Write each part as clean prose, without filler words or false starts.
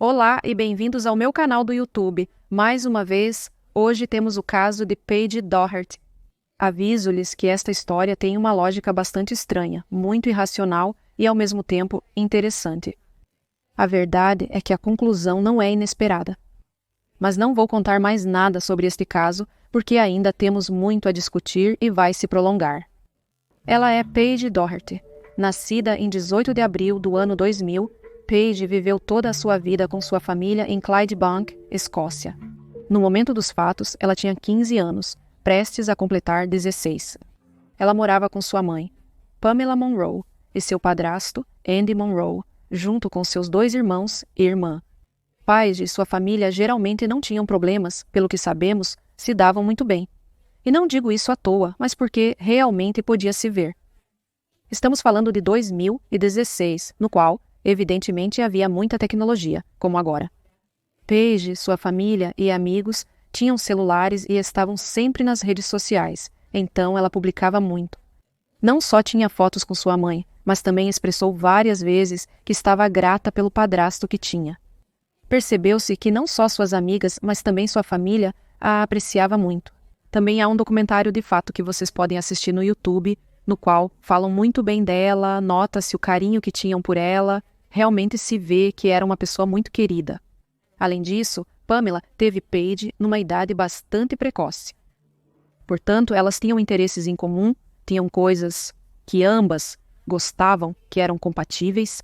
Olá e bem-vindos ao meu canal do YouTube. Mais uma vez, hoje temos o caso de Paige Doherty. Aviso-lhes que esta história tem uma lógica bastante estranha, muito irracional e, ao mesmo tempo, interessante. A verdade é que a conclusão não é inesperada. Mas não vou contar mais nada sobre este caso, porque ainda temos muito a discutir e vai se prolongar. Ela é Paige Doherty. Nascida em 18 de abril do ano 2000, Paige viveu toda a sua vida com sua família em Clydebank, Escócia. No momento dos fatos, ela tinha 15 anos, prestes a completar 16. Ela morava com sua mãe, Pamela Monroe, e seu padrasto, Andy Monroe, junto com seus 2 irmãos e irmã. Paige e sua família geralmente não tinham problemas, pelo que sabemos, se davam muito bem. E não digo isso à toa, mas porque realmente podia se ver. Estamos falando de 2016, no qual, evidentemente, havia muita tecnologia, como agora. Paige, sua família e amigos tinham celulares e estavam sempre nas redes sociais, então ela publicava muito. Não só tinha fotos com sua mãe, mas também expressou várias vezes que estava grata pelo padrasto que tinha. Percebeu-se que não só suas amigas, mas também sua família a apreciava muito. Também há um documentário de fato que vocês podem assistir no YouTube, no qual falam muito bem dela, nota-se o carinho que tinham por ela, realmente se vê que era uma pessoa muito querida. Além disso, Pamela teve Paige numa idade bastante precoce. Portanto, elas tinham interesses em comum, tinham coisas que ambas gostavam, que eram compatíveis.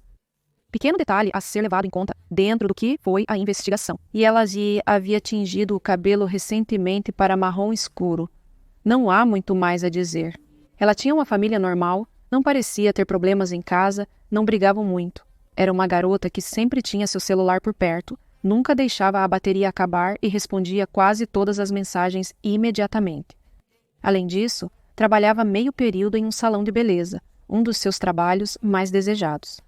Pequeno detalhe a ser levado em conta dentro do que foi a investigação. E ela havia tingido o cabelo recentemente para marrom escuro. Não há muito mais a dizer. Ela tinha uma família normal, não parecia ter problemas em casa, não brigavam muito. Era uma garota que sempre tinha seu celular por perto, nunca deixava a bateria acabar e respondia quase todas as mensagens imediatamente. Além disso, trabalhava meio período em um salão de beleza, um dos seus trabalhos mais desejados.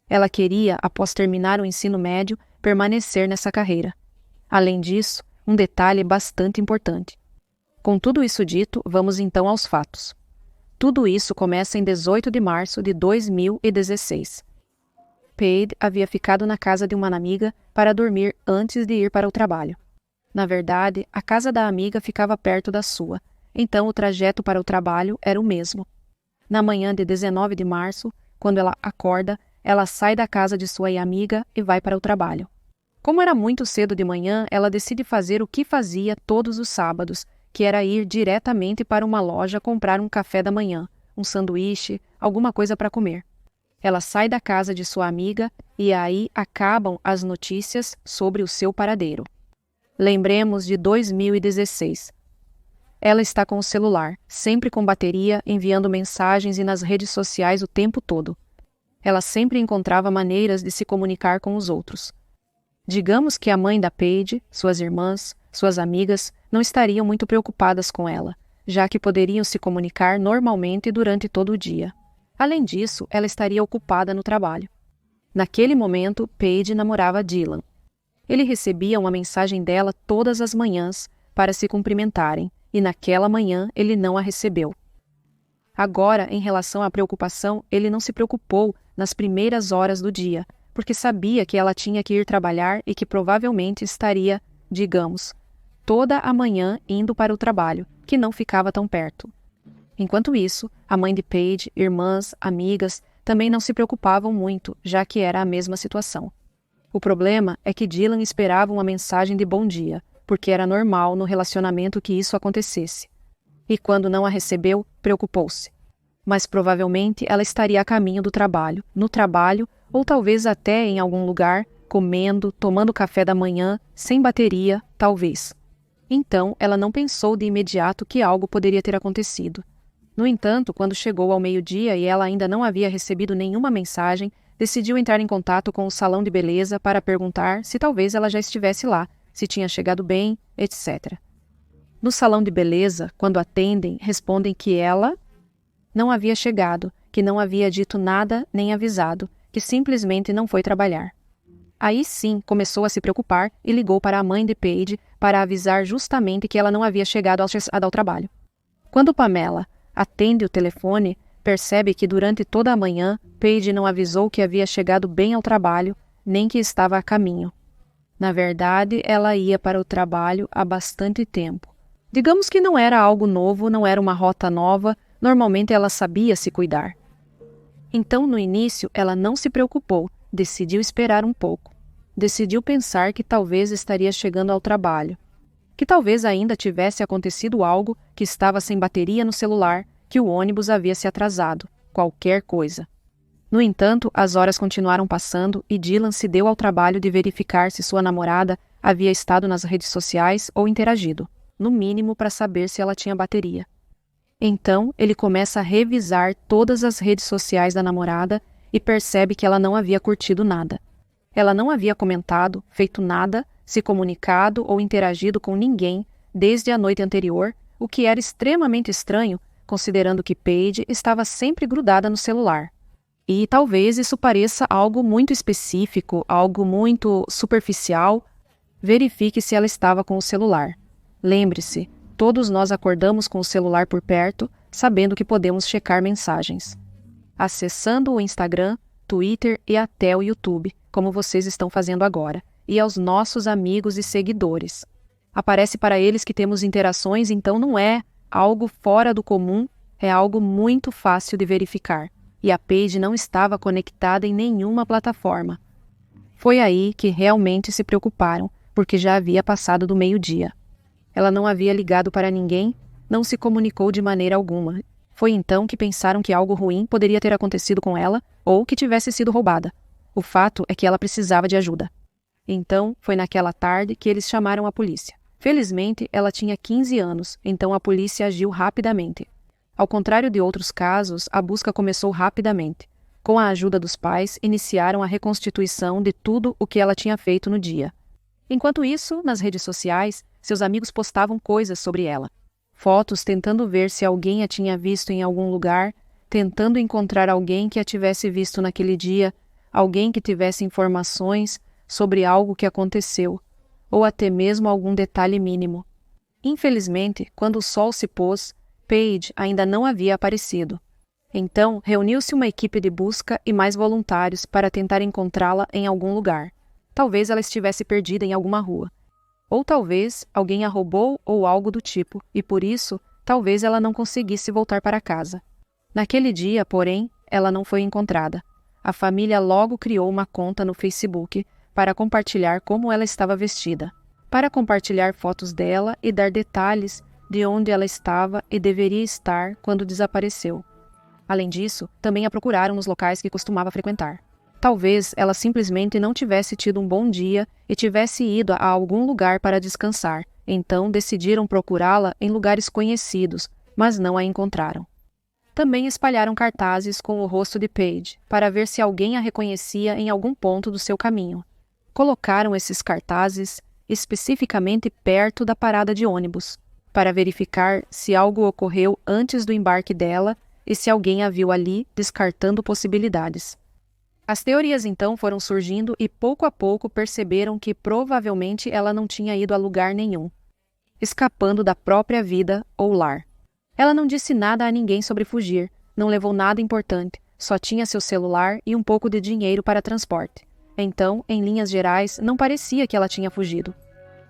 Ela queria, após terminar o ensino médio, permanecer nessa carreira. Além disso, um detalhe bastante importante. Com tudo isso dito, vamos então aos fatos. Tudo isso começa em 18 de março de 2016. Paige havia ficado na casa de uma amiga para dormir antes de ir para o trabalho. Na verdade, a casa da amiga ficava perto da sua, então o trajeto para o trabalho era o mesmo. Na manhã de 19 de março, quando ela acorda, ela sai da casa de sua amiga e vai para o trabalho. Como era muito cedo de manhã, ela decide fazer o que fazia todos os sábados, que era ir diretamente para uma loja comprar um café da manhã, um sanduíche, alguma coisa para comer. Ela sai da casa de sua amiga e aí acabam as notícias sobre o seu paradeiro. Lembremos de 2016. Ela está com o celular, sempre com bateria, enviando mensagens e nas redes sociais o tempo todo. Ela sempre encontrava maneiras de se comunicar com os outros. Digamos que a mãe da Paige, suas irmãs, suas amigas, não estariam muito preocupadas com ela, já que poderiam se comunicar normalmente durante todo o dia. Além disso, ela estaria ocupada no trabalho. Naquele momento, Paige namorava Dylan. Ele recebia uma mensagem dela todas as manhãs para se cumprimentarem, e naquela manhã ele não a recebeu. Agora, em relação à preocupação, ele não se preocupou nas primeiras horas do dia, porque sabia que ela tinha que ir trabalhar e que provavelmente estaria, digamos, toda a manhã indo para o trabalho, que não ficava tão perto. Enquanto isso, a mãe de Paige, irmãs, amigas, também não se preocupavam muito, já que era a mesma situação. O problema é que Dylan esperava uma mensagem de bom dia, porque era normal no relacionamento que isso acontecesse. E quando não a recebeu, preocupou-se. Mas provavelmente ela estaria a caminho do trabalho, no trabalho, ou talvez até em algum lugar, comendo, tomando café da manhã, sem bateria, talvez. Então, ela não pensou de imediato que algo poderia ter acontecido. No entanto, quando chegou ao meio-dia e ela ainda não havia recebido nenhuma mensagem, decidiu entrar em contato com o salão de beleza para perguntar se talvez ela já estivesse lá, se tinha chegado bem, etc. No salão de beleza, quando atendem, respondem que ela não havia chegado, que não havia dito nada nem avisado, que simplesmente não foi trabalhar. Aí sim começou a se preocupar e ligou para a mãe de Paige para avisar justamente que ela não havia chegado ao trabalho. Quando Pamela atende o telefone, percebe que durante toda a manhã Paige não avisou que havia chegado bem ao trabalho, nem que estava a caminho. Na verdade, ela ia para o trabalho há bastante tempo. Digamos que não era algo novo, não era uma rota nova, normalmente ela sabia se cuidar. Então, no início, ela não se preocupou, decidiu esperar um pouco. Decidiu pensar que talvez estaria chegando ao trabalho, que talvez ainda tivesse acontecido algo, que estava sem bateria no celular, que o ônibus havia se atrasado, qualquer coisa. No entanto, as horas continuaram passando e Dylan se deu ao trabalho de verificar se sua namorada havia estado nas redes sociais ou interagido, no mínimo para saber se ela tinha bateria. Então, ele começa a revisar todas as redes sociais da namorada e percebe que ela não havia curtido nada. Ela não havia comentado, feito nada, se comunicado ou interagido com ninguém desde a noite anterior, o que era extremamente estranho, considerando que Paige estava sempre grudada no celular. E talvez isso pareça algo muito específico, algo muito superficial. Verifique se ela estava com o celular. Lembre-se, todos nós acordamos com o celular por perto, sabendo que podemos checar mensagens. Acessando o Instagram, Twitter e até o YouTube, como vocês estão fazendo agora, e aos nossos amigos e seguidores. Aparece para eles que temos interações, então não é algo fora do comum, é algo muito fácil de verificar. E a Paige não estava conectada em nenhuma plataforma. Foi aí que realmente se preocuparam, porque já havia passado do meio-dia. Ela não havia ligado para ninguém, não se comunicou de maneira alguma. Foi então que pensaram que algo ruim poderia ter acontecido com ela ou que tivesse sido roubada. O fato é que ela precisava de ajuda. Então, foi naquela tarde que eles chamaram a polícia. Felizmente, ela tinha 15 anos, então a polícia agiu rapidamente. Ao contrário de outros casos, a busca começou rapidamente. Com a ajuda dos pais, iniciaram a reconstituição de tudo o que ela tinha feito no dia. Enquanto isso, nas redes sociais, seus amigos postavam coisas sobre ela. Fotos tentando ver se alguém a tinha visto em algum lugar, tentando encontrar alguém que a tivesse visto naquele dia, alguém que tivesse informações sobre algo que aconteceu, ou até mesmo algum detalhe mínimo. Infelizmente, quando o sol se pôs, Paige ainda não havia aparecido. Então, reuniu-se uma equipe de busca e mais voluntários para tentar encontrá-la em algum lugar. Talvez ela estivesse perdida em alguma rua. Ou talvez alguém a roubou ou algo do tipo, e por isso, talvez ela não conseguisse voltar para casa. Naquele dia, porém, ela não foi encontrada. A família logo criou uma conta no Facebook para compartilhar como ela estava vestida, para compartilhar fotos dela e dar detalhes de onde ela estava e deveria estar quando desapareceu. Além disso, também a procuraram nos locais que costumava frequentar. Talvez ela simplesmente não tivesse tido um bom dia e tivesse ido a algum lugar para descansar, então decidiram procurá-la em lugares conhecidos, mas não a encontraram. Também espalharam cartazes com o rosto de Paige, para ver se alguém a reconhecia em algum ponto do seu caminho. Colocaram esses cartazes especificamente perto da parada de ônibus, para verificar se algo ocorreu antes do embarque dela e se alguém a viu ali, descartando possibilidades. As teorias então foram surgindo e pouco a pouco perceberam que provavelmente ela não tinha ido a lugar nenhum, escapando da própria vida ou lar. Ela não disse nada a ninguém sobre fugir, não levou nada importante, só tinha seu celular e um pouco de dinheiro para transporte. Então, em linhas gerais, não parecia que ela tinha fugido.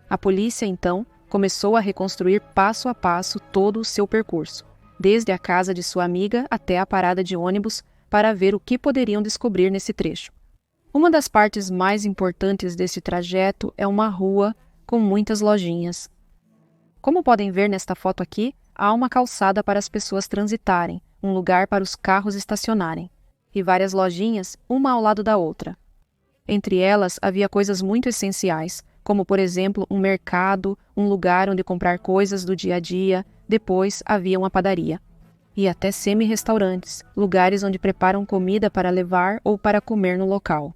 A polícia, então, começou a reconstruir passo a passo todo o seu percurso, desde a casa de sua amiga até a parada de ônibus, para ver o que poderiam descobrir nesse trecho. Uma das partes mais importantes desse trajeto é uma rua com muitas lojinhas. Como podem ver nesta foto aqui, há uma calçada para as pessoas transitarem, um lugar para os carros estacionarem, e várias lojinhas, uma ao lado da outra. Entre elas havia coisas muito essenciais, como por exemplo um mercado, um lugar onde comprar coisas do dia a dia, depois havia uma padaria. E até semi-restaurantes, lugares onde preparam comida para levar ou para comer no local.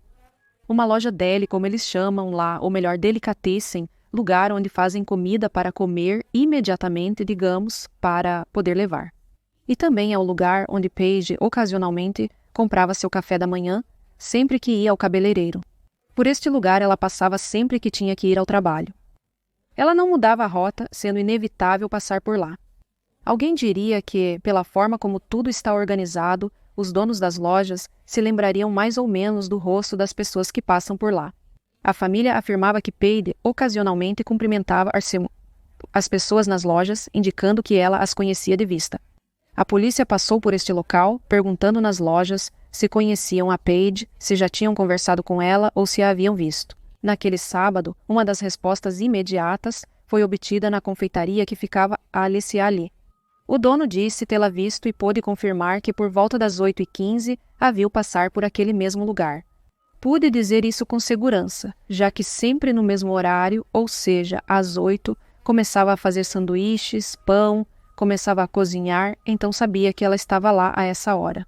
Uma loja deli, como eles chamam lá, ou melhor, delicatessen, lugar onde fazem comida para comer imediatamente, digamos, para poder levar. E também é o lugar onde Paige, ocasionalmente, comprava seu café da manhã, sempre que ia ao cabeleireiro. Por este lugar ela passava sempre que tinha que ir ao trabalho. Ela não mudava a rota, sendo inevitável passar por lá. Alguém diria que, pela forma como tudo está organizado, os donos das lojas se lembrariam mais ou menos do rosto das pessoas que passam por lá. A família afirmava que Paige ocasionalmente cumprimentava as pessoas nas lojas, indicando que ela as conhecia de vista. A polícia passou por este local, perguntando nas lojas se conheciam a Paige, se já tinham conversado com ela ou se a haviam visto. Naquele sábado, uma das respostas imediatas foi obtida na confeitaria que ficava a aliciar ali. O dono disse tê-la visto e pôde confirmar que por volta das 8h15 a viu passar por aquele mesmo lugar. Pude dizer isso com segurança, já que sempre no mesmo horário, ou seja, às 8, começava a fazer sanduíches, pão, começava a cozinhar, então sabia que ela estava lá a essa hora.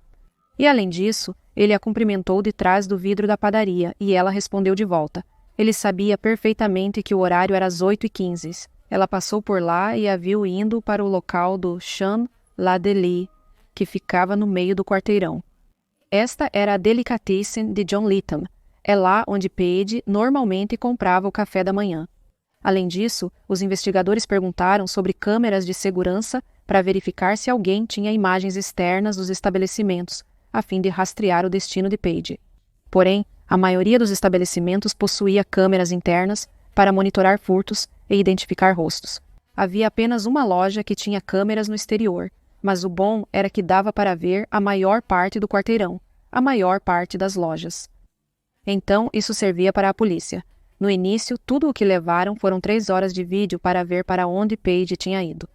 E além disso, ele a cumprimentou de trás do vidro da padaria e ela respondeu de volta. Ele sabia perfeitamente que o horário era às 8h15. Ela passou por lá e a viu indo para o local do Champ La Deli, que ficava no meio do quarteirão. Esta era a delicatessen de John Lytham. É lá onde Paige normalmente comprava o café da manhã. Além disso, os investigadores perguntaram sobre câmeras de segurança para verificar se alguém tinha imagens externas dos estabelecimentos, a fim de rastrear o destino de Paige. Porém, a maioria dos estabelecimentos possuía câmeras internas para monitorar furtos e identificar rostos. Havia apenas uma loja que tinha câmeras no exterior, mas o bom era que dava para ver a maior parte do quarteirão, a maior parte das lojas. Então, isso servia para a polícia. No início, tudo o que levaram foram 3 horas de vídeo para ver para onde Paige tinha ido.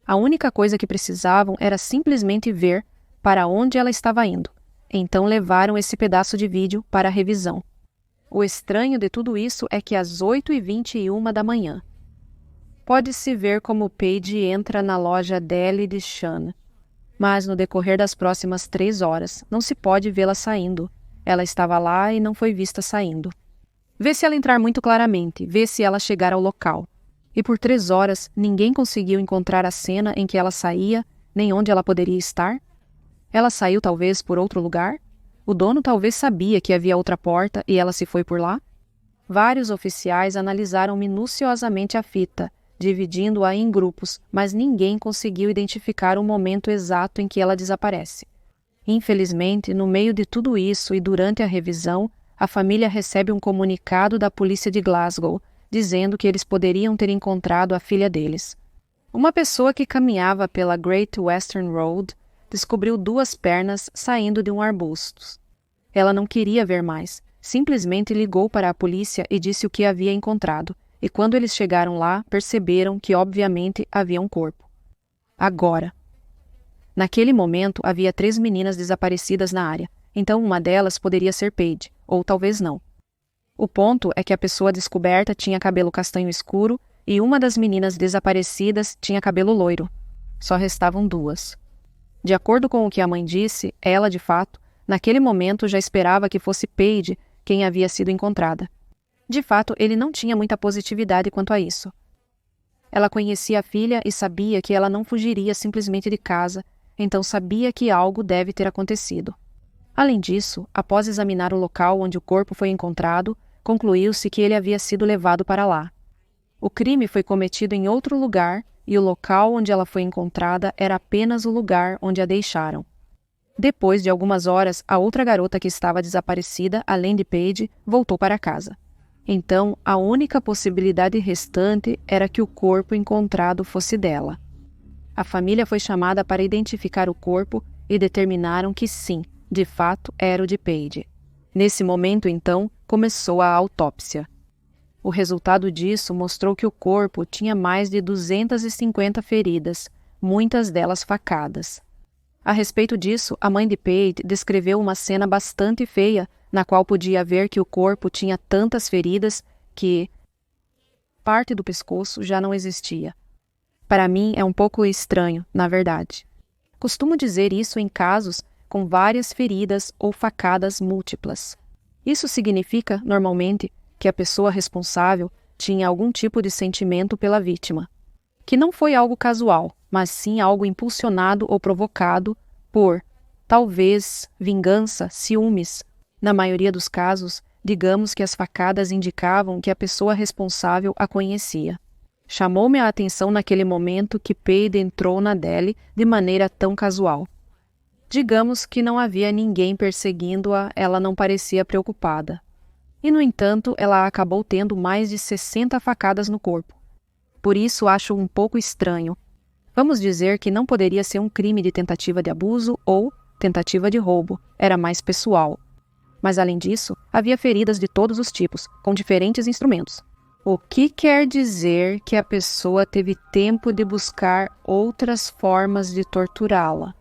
A única coisa que precisavam era simplesmente ver para onde ela estava indo. Então levaram esse pedaço de vídeo para a revisão. O estranho de tudo isso é que às 8h21 da manhã, pode-se ver como Paige entra na loja Deli de Champ. Mas no decorrer das próximas 3 horas, não se pode vê-la saindo. Ela estava lá e não foi vista saindo. Vê-se ela entrar muito claramente, vê-se ela chegar ao local. E por 3 horas, ninguém conseguiu encontrar a cena em que ela saía, nem onde ela poderia estar? Ela saiu talvez por outro lugar? O dono talvez sabia que havia outra porta e ela se foi por lá? Vários oficiais analisaram minuciosamente a fita, dividindo-a em grupos, mas ninguém conseguiu identificar o momento exato em que ela desaparece. Infelizmente, no meio de tudo isso e durante a revisão, a família recebe um comunicado da polícia de Glasgow, dizendo que eles poderiam ter encontrado a filha deles. Uma pessoa que caminhava pela Great Western Road descobriu 2 pernas saindo de um arbusto. Ela não queria ver mais, simplesmente ligou para a polícia e disse o que havia encontrado, e quando eles chegaram lá, perceberam que obviamente havia um corpo. Agora. Naquele momento, havia 3 meninas desaparecidas na área, então uma delas poderia ser Paige, ou talvez não. O ponto é que a pessoa descoberta tinha cabelo castanho escuro e uma das meninas desaparecidas tinha cabelo loiro. Só restavam 2. De acordo com o que a mãe disse, ela, de fato, naquele momento já esperava que fosse Paige quem havia sido encontrada. De fato, ele não tinha muita positividade quanto a isso. Ela conhecia a filha e sabia que ela não fugiria simplesmente de casa, então sabia que algo deve ter acontecido. Além disso, após examinar o local onde o corpo foi encontrado, concluiu-se que ele havia sido levado para lá. O crime foi cometido em outro lugar e o local onde ela foi encontrada era apenas o lugar onde a deixaram. Depois de algumas horas, a outra garota que estava desaparecida, além de Paige, voltou para casa. Então, a única possibilidade restante era que o corpo encontrado fosse dela. A família foi chamada para identificar o corpo e determinaram que sim, de fato, era o de Paige. Nesse momento, então, começou a autópsia. O resultado disso mostrou que o corpo tinha mais de 250 feridas, muitas delas facadas. A respeito disso, a mãe de Paige descreveu uma cena bastante feia, na qual podia ver que o corpo tinha tantas feridas que parte do pescoço já não existia. Para mim é um pouco estranho, na verdade. Costumo dizer isso em casos com várias feridas ou facadas múltiplas. Isso significa, normalmente, que a pessoa responsável tinha algum tipo de sentimento pela vítima, que não foi algo casual, mas sim algo impulsionado ou provocado por, talvez, vingança, ciúmes. Na maioria dos casos, digamos que as facadas indicavam que a pessoa responsável a conhecia. Chamou-me a atenção naquele momento que Paige entrou na Deli de maneira tão casual. Digamos que não havia ninguém perseguindo-a, ela não parecia preocupada. E, no entanto, ela acabou tendo mais de 60 facadas no corpo. Por isso, acho um pouco estranho. Vamos dizer que não poderia ser um crime de tentativa de abuso ou tentativa de roubo. Era mais pessoal. Mas, além disso, havia feridas de todos os tipos, com diferentes instrumentos. O que quer dizer que a pessoa teve tempo de buscar outras formas de torturá-la.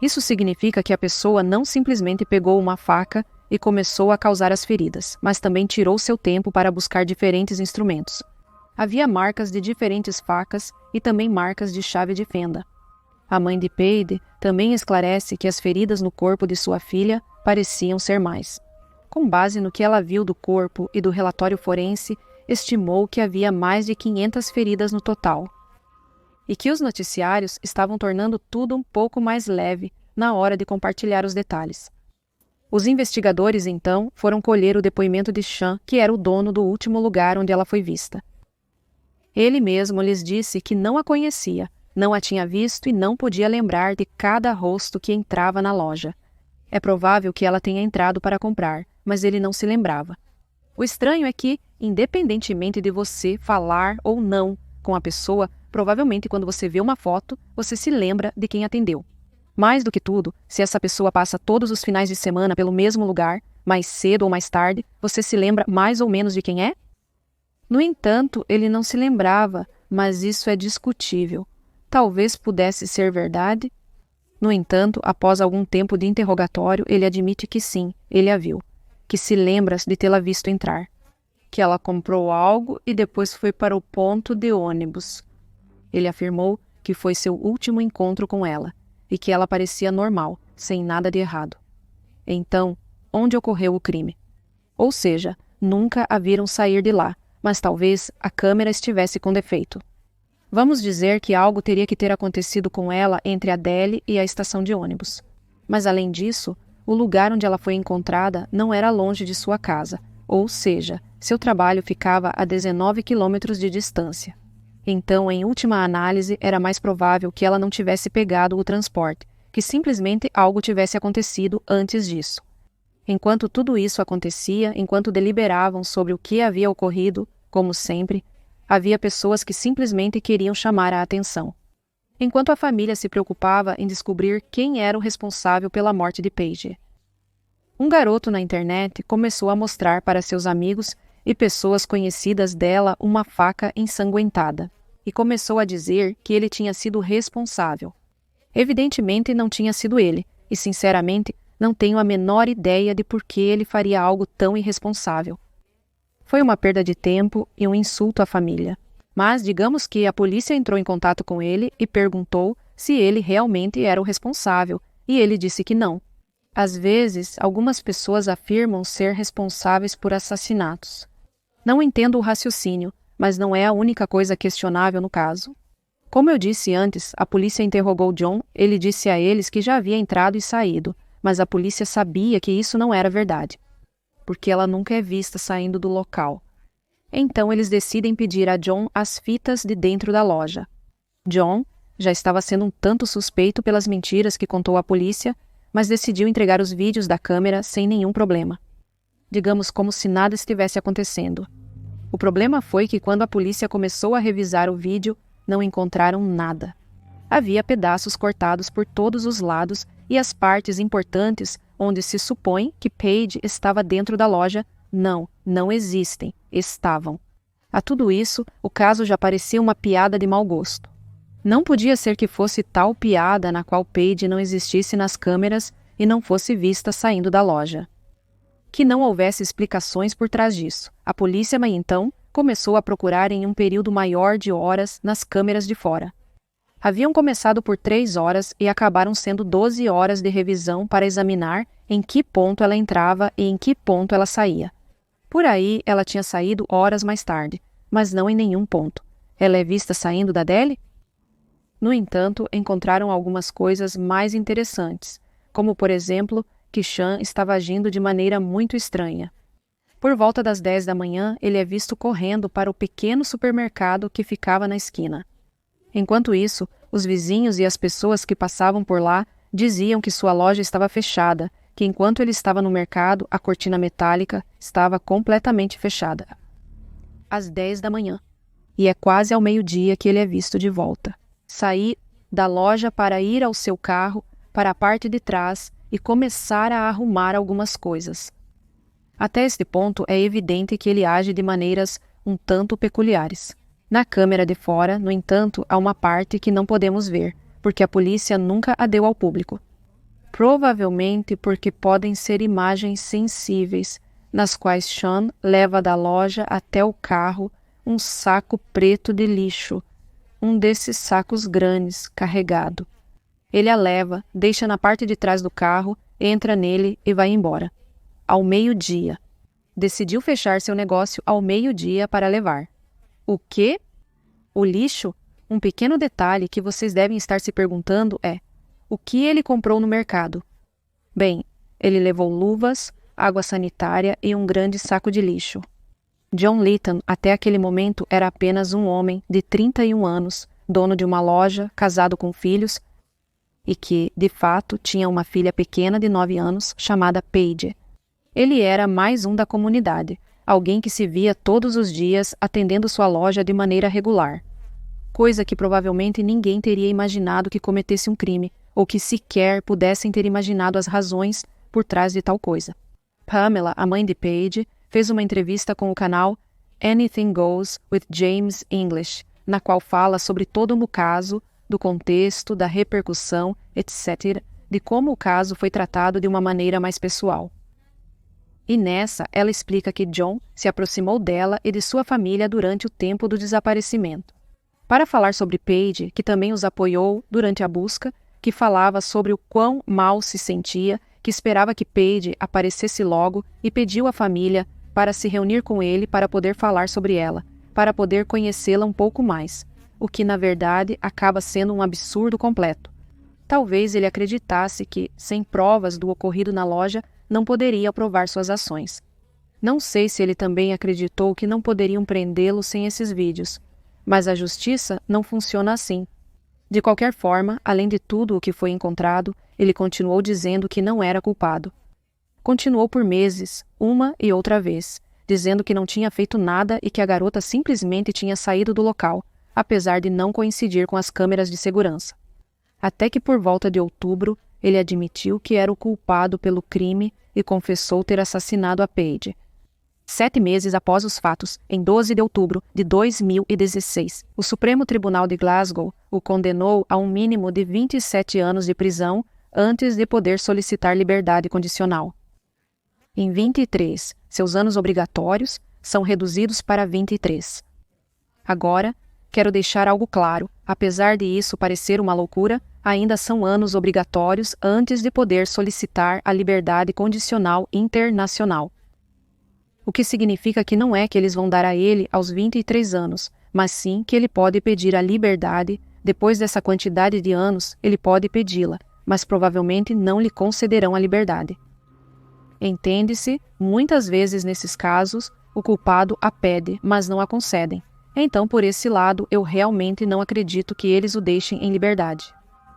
Isso significa que a pessoa não simplesmente pegou uma faca e começou a causar as feridas, mas também tirou seu tempo para buscar diferentes instrumentos. Havia marcas de diferentes facas e também marcas de chave de fenda. A mãe de Paige também esclarece que as feridas no corpo de sua filha pareciam ser mais. Com base no que ela viu do corpo e do relatório forense, estimou que havia mais de 500 feridas no total. E que os noticiários estavam tornando tudo um pouco mais leve na hora de compartilhar os detalhes. Os investigadores, então, foram colher o depoimento de Sean, que era o dono do último lugar onde ela foi vista. Ele mesmo lhes disse que não a conhecia, não a tinha visto e não podia lembrar de cada rosto que entrava na loja. É provável que ela tenha entrado para comprar, mas ele não se lembrava. O estranho é que, independentemente de você falar ou não com a pessoa, provavelmente quando você vê uma foto, você se lembra de quem atendeu. Mais do que tudo, se essa pessoa passa todos os finais de semana pelo mesmo lugar, mais cedo ou mais tarde, você se lembra mais ou menos de quem é? No entanto, ele não se lembrava, mas isso é discutível. Talvez pudesse ser verdade? No entanto, após algum tempo de interrogatório, ele admite que sim, ele a viu, que se lembra de tê-la visto entrar, que ela comprou algo e depois foi para o ponto de ônibus. Ele afirmou que foi seu último encontro com ela e que ela parecia normal, sem nada de errado. Então, onde ocorreu o crime? Ou seja, nunca a viram sair de lá, mas talvez a câmera estivesse com defeito. Vamos dizer que algo teria que ter acontecido com ela entre a Deli e a estação de ônibus. Mas, além disso, o lugar onde ela foi encontrada não era longe de sua casa, ou seja, seu trabalho ficava a 19 quilômetros de distância. Então, em última análise, era mais provável que ela não tivesse pegado o transporte, que simplesmente algo tivesse acontecido antes disso. Enquanto tudo isso acontecia, enquanto deliberavam sobre o que havia ocorrido, como sempre, havia pessoas que simplesmente queriam chamar a atenção. Enquanto a família se preocupava em descobrir quem era o responsável pela morte de Paige. Um garoto na internet começou a mostrar para seus amigos e pessoas conhecidas dela uma faca ensanguentada, e começou a dizer que ele tinha sido responsável. Evidentemente não tinha sido ele, e sinceramente não tenho a menor ideia de por que ele faria algo tão irresponsável. Foi uma perda de tempo e um insulto à família. Mas digamos que a polícia entrou em contato com ele e perguntou se ele realmente era o responsável, e ele disse que não. Às vezes, algumas pessoas afirmam ser responsáveis por assassinatos. Não entendo o raciocínio, mas não é a única coisa questionável no caso. Como eu disse antes, a polícia interrogou John, ele disse a eles que já havia entrado e saído, mas a polícia sabia que isso não era verdade, porque ela nunca é vista saindo do local. Então eles decidem pedir a John as fitas de dentro da loja. John já estava sendo um tanto suspeito pelas mentiras que contou à polícia, mas decidiu entregar os vídeos da câmera sem nenhum problema. Digamos como se nada estivesse acontecendo. O problema foi que quando a polícia começou a revisar o vídeo, não encontraram nada. Havia pedaços cortados por todos os lados e as partes importantes onde se supõe que Paige estava dentro da loja, não existem, estavam. A tudo isso, o caso já parecia uma piada de mau gosto. Não podia ser que fosse tal piada na qual Paige não existisse nas câmeras e não fosse vista saindo da loja. Que não houvesse explicações por trás disso. A polícia, então, começou a procurar em um período maior de horas nas câmeras de fora. Haviam começado por 3 horas e acabaram sendo 12 horas de revisão para examinar em que ponto ela entrava e em que ponto ela saía. Por aí, ela tinha saído horas mais tarde, mas não em nenhum ponto. Ela é vista saindo da Deli? No entanto, encontraram algumas coisas mais interessantes, como, por exemplo, que Sean estava agindo de maneira muito estranha. Por volta das 10 da manhã, ele é visto correndo para o pequeno supermercado que ficava na esquina. Enquanto isso, os vizinhos e as pessoas que passavam por lá diziam que sua loja estava fechada, que enquanto ele estava no mercado, a cortina metálica estava completamente fechada. Às 10 da manhã. E é quase ao meio-dia que ele é visto de volta. Sair da loja para ir ao seu carro, para a parte de trás e começar a arrumar algumas coisas. Até este ponto é evidente que ele age de maneiras um tanto peculiares. Na câmera de fora, no entanto, há uma parte que não podemos ver, porque a polícia nunca a deu ao público. Provavelmente porque podem ser imagens sensíveis, nas quais Sean leva da loja até o carro um saco preto de lixo, um desses sacos grandes, carregado. Ele a leva, deixa na parte de trás do carro, entra nele e vai embora. Ao meio-dia. Decidiu fechar seu negócio ao meio-dia para levar. O quê? O lixo? Um pequeno detalhe que vocês devem estar se perguntando é: o que ele comprou no mercado? Bem, ele levou luvas, água sanitária e um grande saco de lixo. John Litton, até aquele momento, era apenas um homem de 31 anos, dono de uma loja, casado com filhos, e que, de fato, tinha uma filha pequena de 9 anos, chamada Paige. Ele era mais um da comunidade, alguém que se via todos os dias atendendo sua loja de maneira regular. Coisa que provavelmente ninguém teria imaginado que cometesse um crime, ou que sequer pudessem ter imaginado as razões por trás de tal coisa. Pamela, a mãe de Paige, fez uma entrevista com o canal Anything Goes with James English, na qual fala sobre todo o caso, do contexto, da repercussão, etc., de como o caso foi tratado de uma maneira mais pessoal. E nessa, ela explica que John se aproximou dela e de sua família durante o tempo do desaparecimento. Para falar sobre Paige, que também os apoiou durante a busca, que falava sobre o quão mal se sentia, que esperava que Paige aparecesse logo e pediu à família para se reunir com ele para poder falar sobre ela, para poder conhecê-la um pouco mais, o que na verdade acaba sendo um absurdo completo. Talvez ele acreditasse que, sem provas do ocorrido na loja, não poderia provar suas ações. Não sei se ele também acreditou que não poderiam prendê-lo sem esses vídeos, mas a justiça não funciona assim. De qualquer forma, além de tudo o que foi encontrado, ele continuou dizendo que não era culpado. Continuou por meses, uma e outra vez, dizendo que não tinha feito nada e que a garota simplesmente tinha saído do local, apesar de não coincidir com as câmeras de segurança. Até que por volta de outubro, ele admitiu que era o culpado pelo crime e confessou ter assassinado a Paige. 7 meses após os fatos, em 12 de outubro de 2016, o Supremo Tribunal de Glasgow o condenou a um mínimo de 27 anos de prisão antes de poder solicitar liberdade condicional. Em 23, seus anos obrigatórios são reduzidos para 23. Agora, quero deixar algo claro, apesar de isso parecer uma loucura, ainda são anos obrigatórios antes de poder solicitar a liberdade condicional internacional. O que significa que não é que eles vão dar a ele aos 23 anos, mas sim que ele pode pedir a liberdade, depois dessa quantidade de anos, ele pode pedi-la, mas provavelmente não lhe concederão a liberdade. Entende-se, muitas vezes nesses casos, o culpado a pede, mas não a concedem. Então, por esse lado, eu realmente não acredito que eles o deixem em liberdade.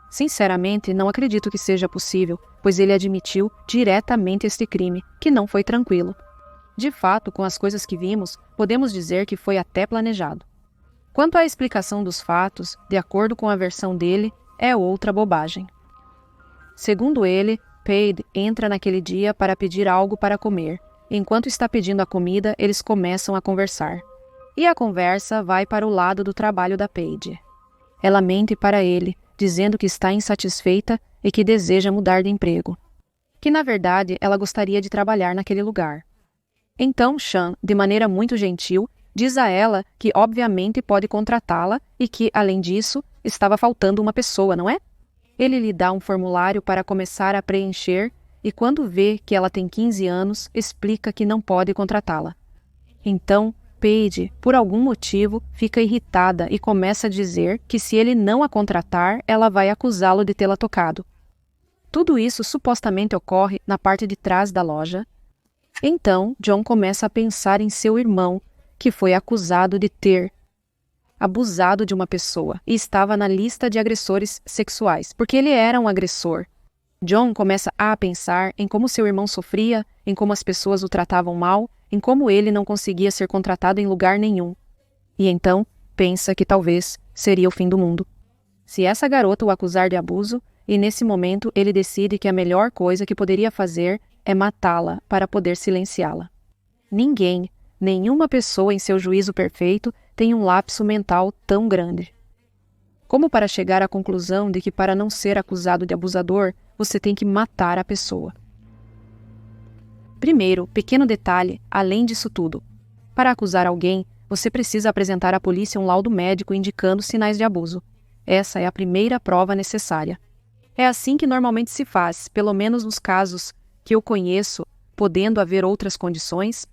Sinceramente, não acredito que seja possível, pois ele admitiu diretamente este crime, que não foi tranquilo. De fato, com as coisas que vimos, podemos dizer que foi até planejado. Quanto à explicação dos fatos, de acordo com a versão dele, é outra bobagem. Segundo ele, Paige entra naquele dia para pedir algo para comer. Enquanto está pedindo a comida, eles começam a conversar. E a conversa vai para o lado do trabalho da Paige. Ela mente para ele, dizendo que está insatisfeita e que deseja mudar de emprego. Que, na verdade, ela gostaria de trabalhar naquele lugar. Então, Sean, de maneira muito gentil, diz a ela que obviamente pode contratá-la e que, além disso, estava faltando uma pessoa, não é? Ele lhe dá um formulário para começar a preencher e, quando vê que ela tem 15 anos, explica que não pode contratá-la. Então, Paige, por algum motivo, fica irritada e começa a dizer que se ele não a contratar, ela vai acusá-lo de tê-la tocado. Tudo isso supostamente ocorre na parte de trás da loja. Então, John começa a pensar em seu irmão, que foi acusado de ter abusado de uma pessoa e estava na lista de agressores sexuais, porque ele era um agressor. John começa a pensar em como seu irmão sofria, em como as pessoas o tratavam mal, em como ele não conseguia ser contratado em lugar nenhum. E então, pensa que talvez seria o fim do mundo. Se essa garota o acusar de abuso, e nesse momento ele decide que a melhor coisa que poderia fazer é matá-la para poder silenciá-la. Ninguém, nenhuma pessoa em seu juízo perfeito tem um lapso mental tão grande. Como para chegar à conclusão de que para não ser acusado de abusador, você tem que matar a pessoa. Primeiro, pequeno detalhe, além disso tudo. Para acusar alguém, você precisa apresentar à polícia um laudo médico indicando sinais de abuso. Essa é a primeira prova necessária. É assim que normalmente se faz, pelo menos nos casos que eu conheço, podendo haver outras condições.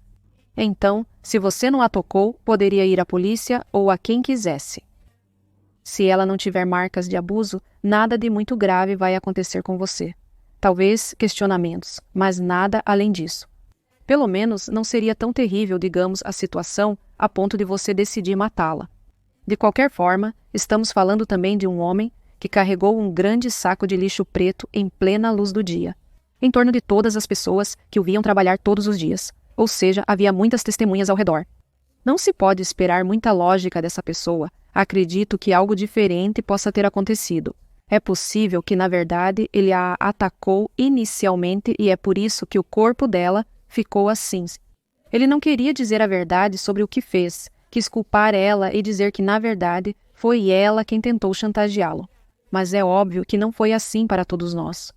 Então, se você não a tocou, poderia ir à polícia ou a quem quisesse. Se ela não tiver marcas de abuso, nada de muito grave vai acontecer com você. Talvez questionamentos, mas nada além disso. Pelo menos não seria tão terrível, digamos, a situação a ponto de você decidir matá-la. De qualquer forma, estamos falando também de um homem que carregou um grande saco de lixo preto em plena luz do dia, em torno de todas as pessoas que o viam trabalhar todos os dias, ou seja, havia muitas testemunhas ao redor. Não se pode esperar muita lógica dessa pessoa. Acredito que algo diferente possa ter acontecido. É possível que, na verdade, ele a atacou inicialmente e é por isso que o corpo dela ficou assim. Ele não queria dizer a verdade sobre o que fez, quis culpar ela e dizer que, na verdade, foi ela quem tentou chantageá-lo. Mas é óbvio que não foi assim para todos nós.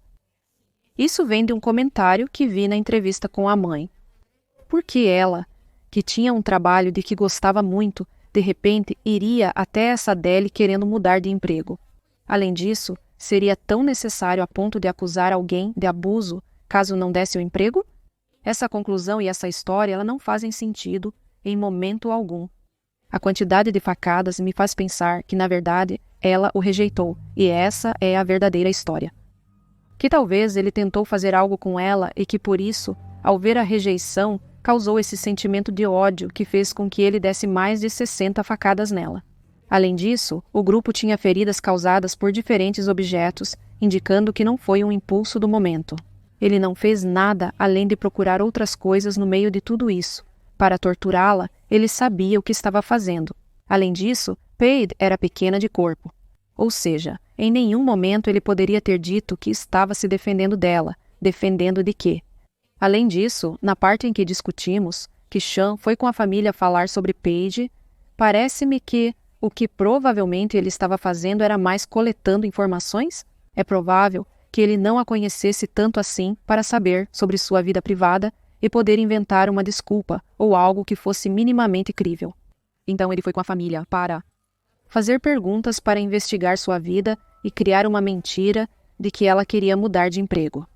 Isso vem de um comentário que vi na entrevista com a mãe. Por que ela, que tinha um trabalho de que gostava muito, de repente iria até essa Adele querendo mudar de emprego? Além disso, seria tão necessário a ponto de acusar alguém de abuso caso não desse o emprego? Essa conclusão e essa história ela não fazem sentido em momento algum. A quantidade de facadas me faz pensar que, na verdade, ela o rejeitou, e essa é a verdadeira história. Que talvez ele tentou fazer algo com ela e que, por isso, ao ver a rejeição, causou esse sentimento de ódio que fez com que ele desse mais de 60 facadas nela. Além disso, o grupo tinha feridas causadas por diferentes objetos, indicando que não foi um impulso do momento. Ele não fez nada além de procurar outras coisas no meio de tudo isso. Para torturá-la, ele sabia o que estava fazendo. Além disso, Paige era pequena de corpo. Ou seja, em nenhum momento ele poderia ter dito que estava se defendendo dela. Defendendo de quê? Além disso, na parte em que discutimos, que Sean foi com a família falar sobre Paige, parece-me que o que provavelmente ele estava fazendo era mais coletando informações. É provável que ele não a conhecesse tanto assim para saber sobre sua vida privada e poder inventar uma desculpa ou algo que fosse minimamente crível. Então ele foi com a família para fazer perguntas para investigar sua vida e criar uma mentira de que ela queria mudar de emprego.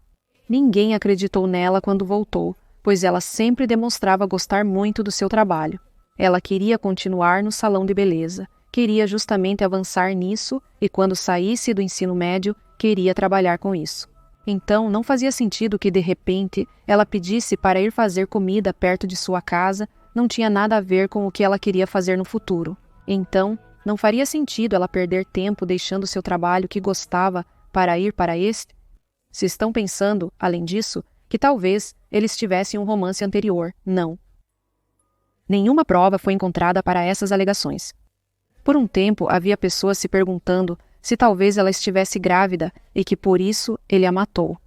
Ninguém acreditou nela quando voltou, pois ela sempre demonstrava gostar muito do seu trabalho. Ela queria continuar no salão de beleza, queria justamente avançar nisso e quando saísse do ensino médio, queria trabalhar com isso. Então, não fazia sentido que, de repente, ela pedisse para ir fazer comida perto de sua casa, não tinha nada a ver com o que ela queria fazer no futuro. Então, não faria sentido ela perder tempo deixando seu trabalho que gostava para ir para este? Se estão pensando, além disso, que talvez eles tivessem um romance anterior, não. Nenhuma prova foi encontrada para essas alegações. Por um tempo, havia pessoas se perguntando se talvez ela estivesse grávida e que por isso ele a matou.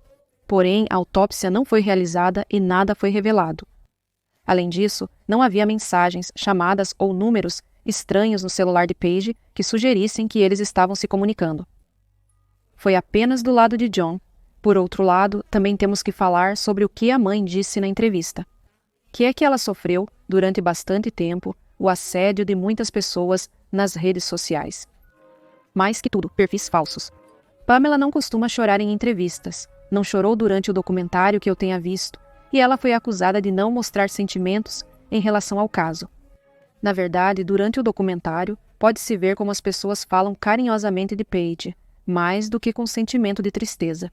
Porém, a autópsia não foi realizada e nada foi revelado. Além disso, não havia mensagens, chamadas ou números estranhos no celular de Paige que sugerissem que eles estavam se comunicando. Foi apenas do lado de John. Por outro lado, também temos que falar sobre o que a mãe disse na entrevista. Que é que ela sofreu, durante bastante tempo, o assédio de muitas pessoas nas redes sociais. Mais que tudo, perfis falsos. Pamela não costuma chorar em entrevistas. Não chorou durante o documentário que eu tenha visto, e ela foi acusada de não mostrar sentimentos em relação ao caso. Na verdade, durante o documentário, pode-se ver como as pessoas falam carinhosamente de Paige, mais do que com sentimento de tristeza.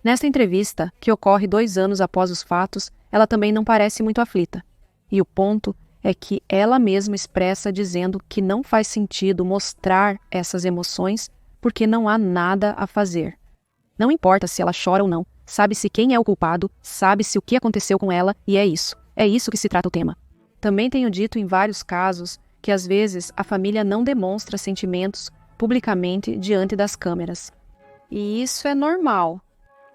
Nesta entrevista, que ocorre 2 anos após os fatos, ela também não parece muito aflita. E o ponto é que ela mesma expressa dizendo que não faz sentido mostrar essas emoções porque não há nada a fazer. Não importa se ela chora ou não, sabe-se quem é o culpado, sabe-se o que aconteceu com ela e é isso. É isso que se trata o tema. Também tenho dito em vários casos que às vezes a família não demonstra sentimentos publicamente diante das câmeras. E isso é normal.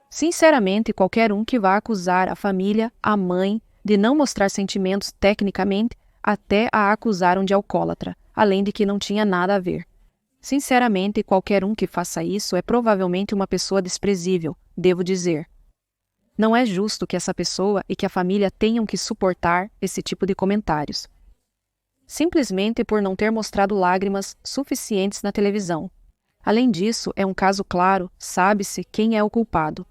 Sinceramente, qualquer um que vá acusar a família, a mãe, de não mostrar sentimentos tecnicamente, até a acusaram de alcoólatra, além de que não tinha nada a ver. Sinceramente, qualquer um que faça isso é provavelmente uma pessoa desprezível, devo dizer. Não é justo que essa pessoa e que a família tenham que suportar esse tipo de comentários. Simplesmente por não ter mostrado lágrimas suficientes na televisão. Além disso, é um caso claro, sabe-se quem é o culpado.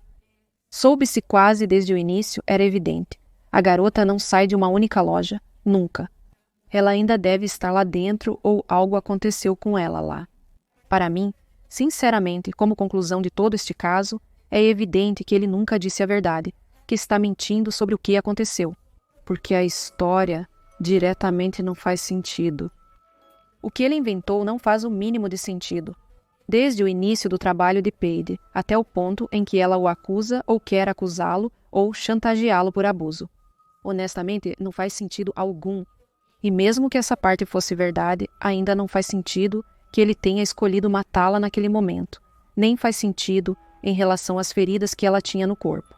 Soube-se quase desde o início, era evidente. A garota não sai de uma única loja, nunca. Ela ainda deve estar lá dentro ou algo aconteceu com ela lá. Para mim, sinceramente, como conclusão de todo este caso, é evidente que ele nunca disse a verdade, que está mentindo sobre o que aconteceu, porque a história diretamente não faz sentido. O que ele inventou não faz o mínimo de sentido. Desde o início do trabalho de Paige, até o ponto em que ela o acusa ou quer acusá-lo ou chantageá-lo por abuso. Honestamente, não faz sentido algum. E mesmo que essa parte fosse verdade, ainda não faz sentido que ele tenha escolhido matá-la naquele momento. Nem faz sentido em relação às feridas que ela tinha no corpo.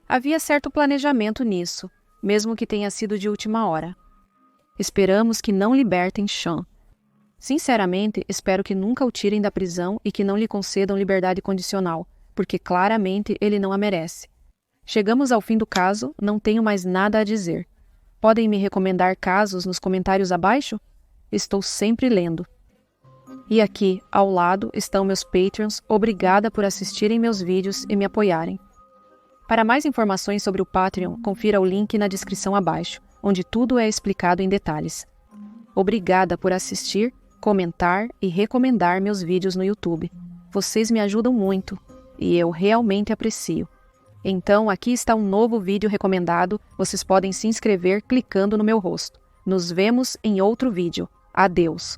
Havia certo planejamento nisso, mesmo que tenha sido de última hora. Esperamos que não libertem Sean. Sinceramente, espero que nunca o tirem da prisão e que não lhe concedam liberdade condicional, porque claramente ele não a merece. Chegamos ao fim do caso, não tenho mais nada a dizer. Podem me recomendar casos nos comentários abaixo? Estou sempre lendo. E aqui, ao lado, estão meus Patreons. Obrigada por assistirem meus vídeos e me apoiarem. Para mais informações sobre o Patreon, confira o link na descrição abaixo, onde tudo é explicado em detalhes. Obrigada por assistir, comentar e recomendar meus vídeos no YouTube. Vocês me ajudam muito, e eu realmente aprecio. Então, aqui está um novo vídeo recomendado. Vocês podem se inscrever clicando no meu rosto. Nos vemos em outro vídeo. Adeus!